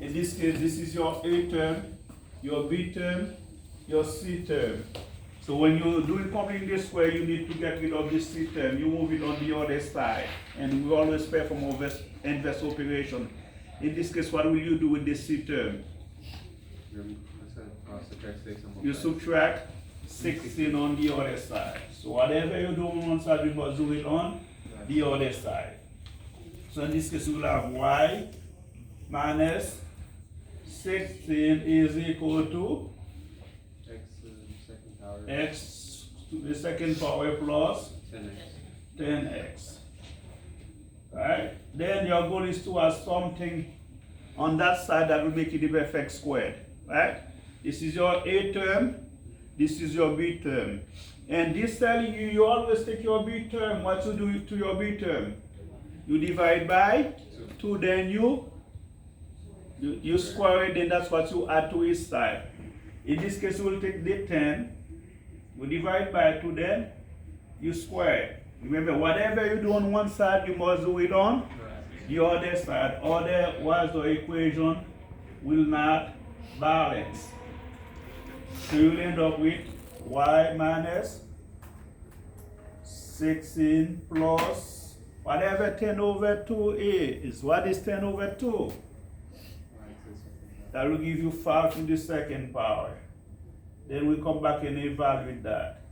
In this case, this is your A term, your B term, your C term. So when you're doing completing this square, you need to get rid of this C term. You move it on the other side. And we always perform inverse operation. In this case, what will you do with this C term? You subtract 16 on the other side. So whatever you do on one side, you must do it on the other side. So in this case, we will have y minus 16 is equal to x to the second power plus 10x. Right? Then your goal is to have something on that side that will make it the perfect squared. Right? This is your A term, this is your B term. And this telling you, you always take your B term. What you do to your B term? You divide by 2, then you square it, then that's what you add to each side. In this case, we'll take the 10, we divide by 2, then you square it. Remember, whatever you do on one side, you must do it on the other side. Otherwise, the equation will not balance. So you'll end up with y minus 16 plus whatever 10 over 2 is. What is 10 over 2? That will give you 5 to the second power. Then we come back and evaluate that.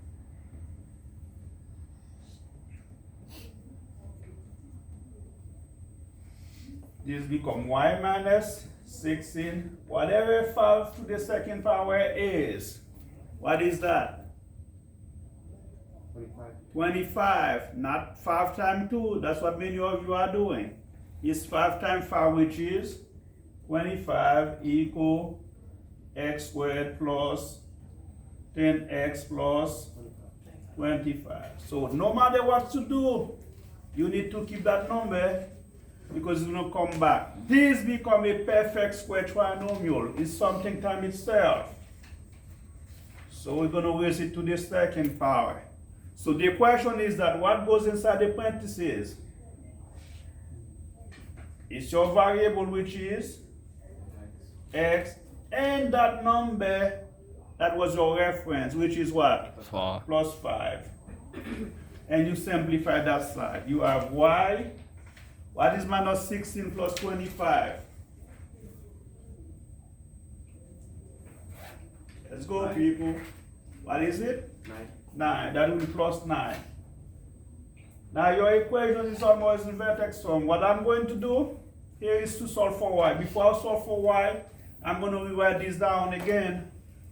This becomes y minus 16, whatever 5 to the second power is. What is that? 25, not 5 times 2. That's what many of you are doing. It's 5 times 5, which is 25 equal x squared plus 10x plus 25. So no matter what to do, you need to keep that number because it's going to come back. This becomes a perfect square trinomial. It's something times itself. So we're going to raise it to the second power. So the question is that what goes inside the parentheses? It's your variable, which is x, and that number that was your reference, which is what? 4. Plus 5. And you simplify that side. You have y. What is minus 16 plus 25? Let's go, 9. People. What is it? 9. That will be plus 9. Now your equation is almost in vertex form. What I'm going to do here is to solve for y. Before I solve for y, I'm going to rewrite this down again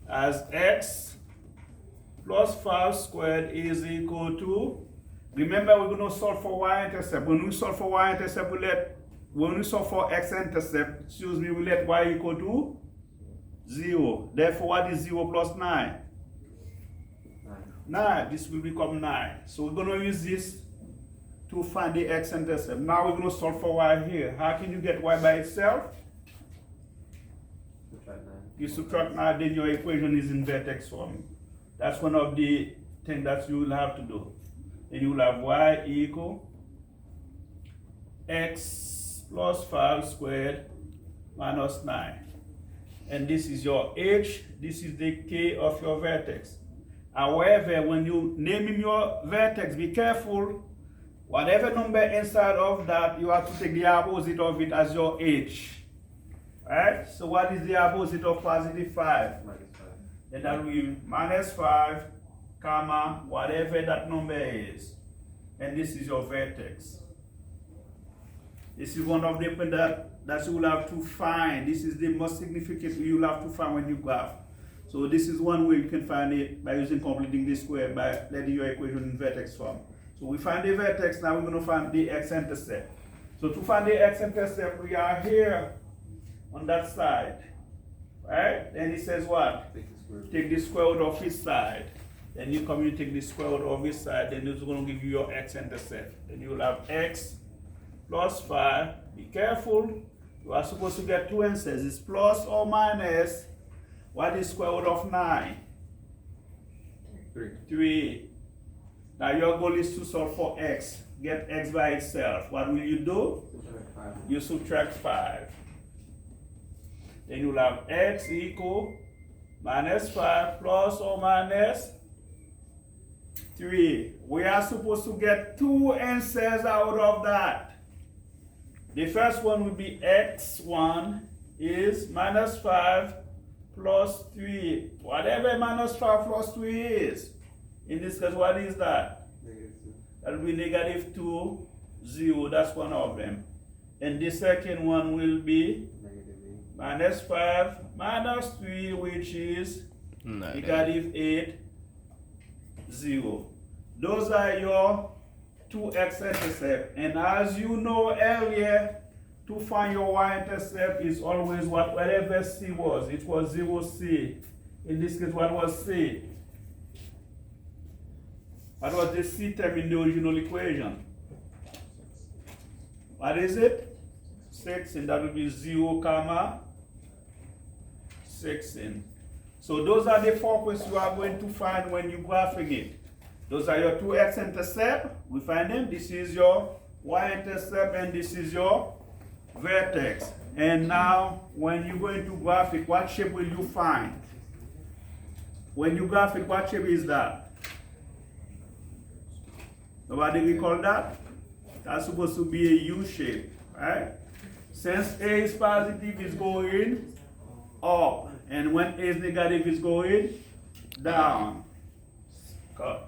as x plus 5 squared is equal to, remember we're going to solve for y-intercept. When we solve for y-intercept, when we solve for x-intercept, we let y equal to 0. Therefore, what is 0 plus 9? 9. This will become 9. So we're going to use this to find the x-intercept. Now we're going to solve for y here. How can you get y by itself? You subtract 9, then your equation is in vertex form. That's one of the things that you will have to do. Then you will have y equal x plus 5 squared minus 9. And this is your h, this is the k of your vertex. However, when you name your vertex, be careful. Whatever number inside of that, you have to take the opposite of it as your h. Right? So what is the opposite of positive 5? Then that will be minus 5, comma, whatever that number is. And this is your vertex. This is one of the things that you will have to find. This is the most significant you will have to find when you graph. So this is one way you can find it by using completing this square by letting your equation in vertex form. So we find the vertex, now we're going to find the x-intercept. So to find the x-intercept, we are here on that side, right? Then it says what? Take the square root of each side. Then you come, you take the square root of each side, then it's going to give you your x-intercept. Then you will have x plus 5. Be careful, you are supposed to get two answers. It's plus or minus. What is square root of 9? 3. Now your goal is to solve for x. Get x by itself. What will you do? You subtract 5. Then you'll have x equal minus 5 plus or minus 3. We are supposed to get two answers out of that. The first one will be x1 is minus 5 plus 3. Whatever minus 5 plus 3 is. In this case, what is that? That will be negative 2, 0. That's one of them. And the second one will be minus 5 minus 3, which is negative 8, 0. Those are your two x-intercepts. And as you know earlier, to find your y-intercept is always whatever c was. It was 0c. In this case, what was c? What was the c term in the original equation? What is it? 16. That would be 0, comma 16. So those are the four questions you are going to find when you're graphing it. Those are your two x-intercept. We find them. This is your y-intercept and this is your vertex. And now, when you're going to graph it, what shape will you find? When you graph it, what shape is that? Nobody recall that? That's supposed to be a U shape, right? Since A is positive, it's going up. And when A is negative, it's going down. Cut.